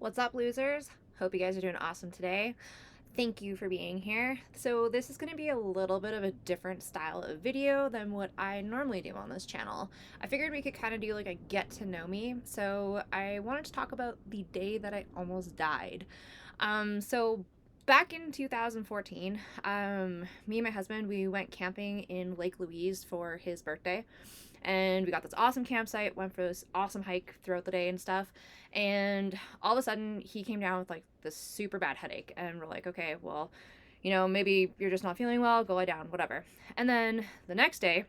What's up, losers? Hope you guys are doing awesome today. Thank you for being here. So this is going to be a little bit of a different style of video than what I normally do on this channel. I figured we could kind of do like a get to know me. So I wanted to talk about the day that I almost died. So back in 2014, me and my husband, we went camping in Lake Louise for his birthday. And we got this awesome campsite, went for this awesome hike throughout the day and stuff. And all of a sudden, he came down with like this super bad headache. And we're like, okay, well, maybe you're just not feeling well, go lie down, whatever. And then the next day,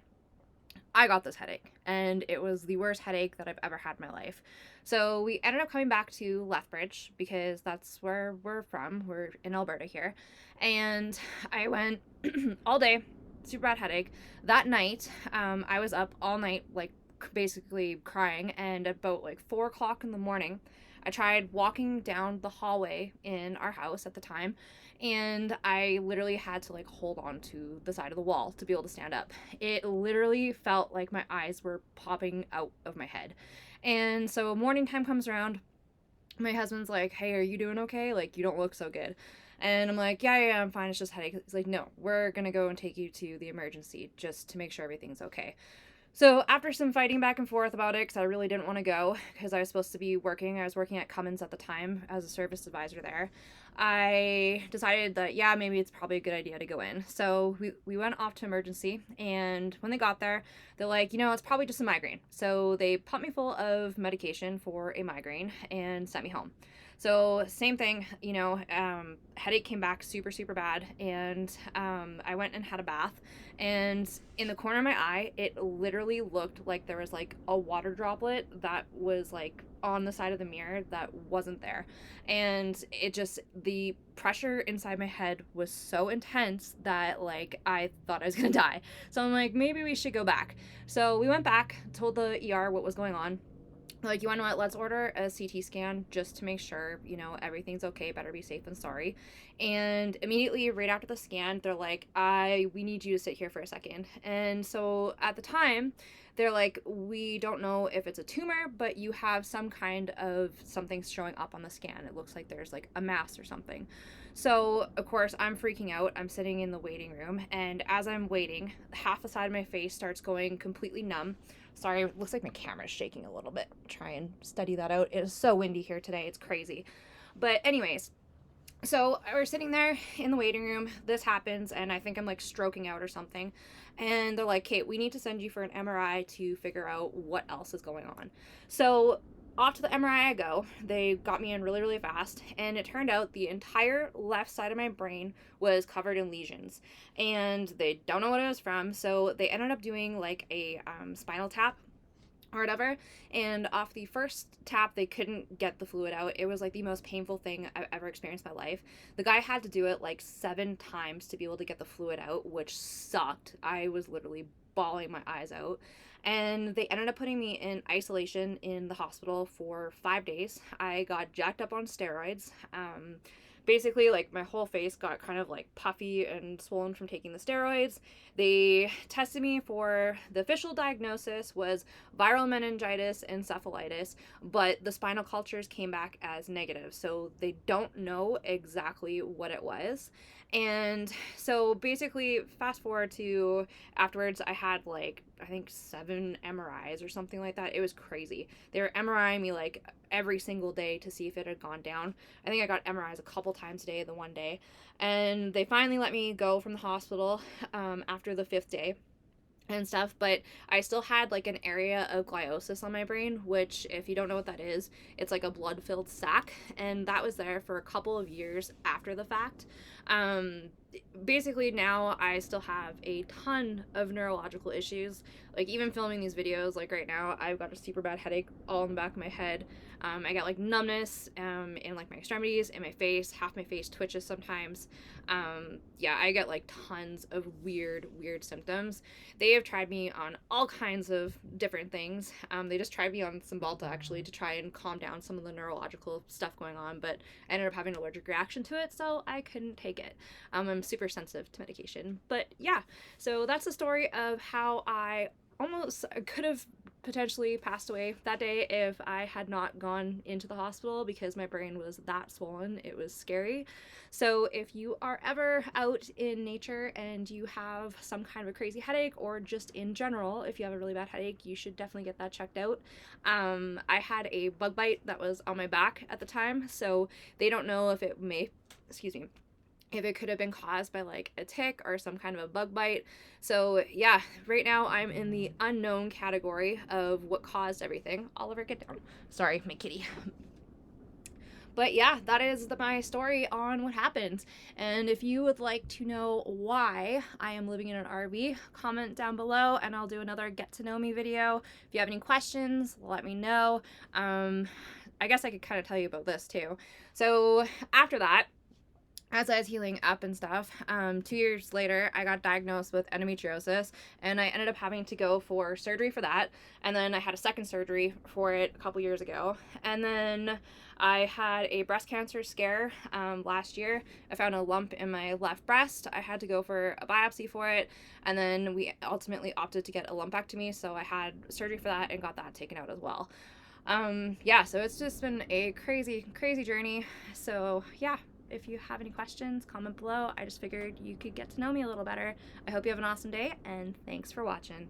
I got this headache, and it was the worst headache that I've ever had in my life. So we ended up coming back to Lethbridge because that's where we're from. We're in Alberta here. And I went all day, super bad headache. That night, I was up all night, like basically crying. And about like 4 o'clock in the morning, I tried walking down the hallway in our house at the time, and I literally had to like hold on to the side of the wall to be able to stand up. It literally felt like my eyes were popping out of my head. And so morning time comes around. My husband's like, "Hey, are you doing okay? Like, you don't look so good." And I'm like, yeah, I'm fine. It's just headache. He's like, "No, we're going to go and take you to the emergency just to make sure everything's okay." So after some fighting back and forth about it, because I really didn't want to go, because I was supposed to be working. I was working at Cummins at the time as a service advisor there. I decided that, yeah, maybe it's probably a good idea to go in. So we went off to emergency, and when they got there, they're like, it's probably just a migraine. So they pumped me full of medication for a migraine and sent me home. So same thing, headache came back super, super bad, and I went and had a bath, and in the corner of my eye, it literally looked like there was like a water droplet that was like on the side of the mirror that wasn't there. And the pressure inside my head was so intense that like I thought I was gonna die. So I'm like, maybe we should go back. So we went back, told the ER what was going on. Like, you want to know what, let's order a CT scan just to make sure everything's okay, better be safe than sorry. And immediately right after the scan, they're like, we need you to sit here for a second. And so at the time, they're like, we don't know if it's a tumor, but you have some kind of something showing up on the scan. It looks like there's like a mass or something. So of course I'm freaking out. I'm sitting in the waiting room, and as I'm waiting, half the side of my face starts going completely numb. Sorry, it looks like my camera's shaking a little bit. Try and study that out. It is so windy here today. It's crazy. But anyways, so we're sitting there in the waiting room. This happens, and I think I'm like stroking out or something. And they're like, "Kate, we need to send you for an MRI to figure out what else is going on." So off to the MRI I go. They got me in really, really fast, and it turned out the entire left side of my brain was covered in lesions, and they don't know what it was from. So they ended up doing like a spinal tap or whatever, and off the first tap they couldn't get the fluid out. It was like the most painful thing I've ever experienced in my life. The guy had to do it like 7 times to be able to get the fluid out, which sucked. I was literally bawling my eyes out. And they ended up putting me in isolation in the hospital for 5 days. I got jacked up on steroids. Basically, like, my whole face got kind of like puffy and swollen from taking the steroids. They tested me for, the official diagnosis was viral meningitis encephalitis, but the spinal cultures came back as negative, so they don't know exactly what it was. And so basically, fast forward to afterwards, I had like, I think 7 MRIs or something like that. It was crazy. They were MRIing me like every single day to see if it had gone down. I think I got MRIs a couple times a day the one day. And they finally let me go from the hospital after the 5th day and stuff, but I still had like an area of gliosis on my brain, which, if you don't know what that is, it's like a blood filled sac, and that was there for a couple of years after the fact. um Basically, now I still have a ton of neurological issues. Like, even filming these videos, like right now, I've got a super bad headache all in the back of my head. I got like numbness in like my extremities, in my face. Half my face twitches sometimes. Yeah, I get like tons of weird symptoms. They have tried me on all kinds of different things. They just tried me on Cymbalta, actually, to try and calm down some of the neurological stuff going on, but I ended up having an allergic reaction to it, so I couldn't take it. I'm super sensitive to medication. But yeah, so that's the story of how I almost could have potentially passed away that day if I had not gone into the hospital because my brain was that swollen. It was scary. So if you are ever out in nature and you have some kind of a crazy headache, or just in general, if you have a really bad headache, you should definitely get that checked out. I had a bug bite that was on my back at the time, so they don't know if it may, excuse me, if it could have been caused by like a tick or some kind of a bug bite. So yeah, right now I'm in the unknown category of what caused everything. Oliver, get down. Sorry, my kitty. But yeah, that is my story on what happened. And if you would like to know why I am living in an RV, comment down below and I'll do another get to know me video. If you have any questions, let me know. I guess I could kind of tell you about this too. So after that, as I was healing up and stuff, 2 years later, I got diagnosed with endometriosis, and I ended up having to go for surgery for that. And then I had a second surgery for it a couple years ago. And then I had a breast cancer scare last year. I found a lump in my left breast. I had to go for a biopsy for it, and then we ultimately opted to get a lumpectomy. So I had surgery for that and got that taken out as well. Yeah, so it's just been a crazy, crazy journey. So yeah, if you have any questions, comment below. I just figured you could get to know me a little better. I hope you have an awesome day, and thanks for watching.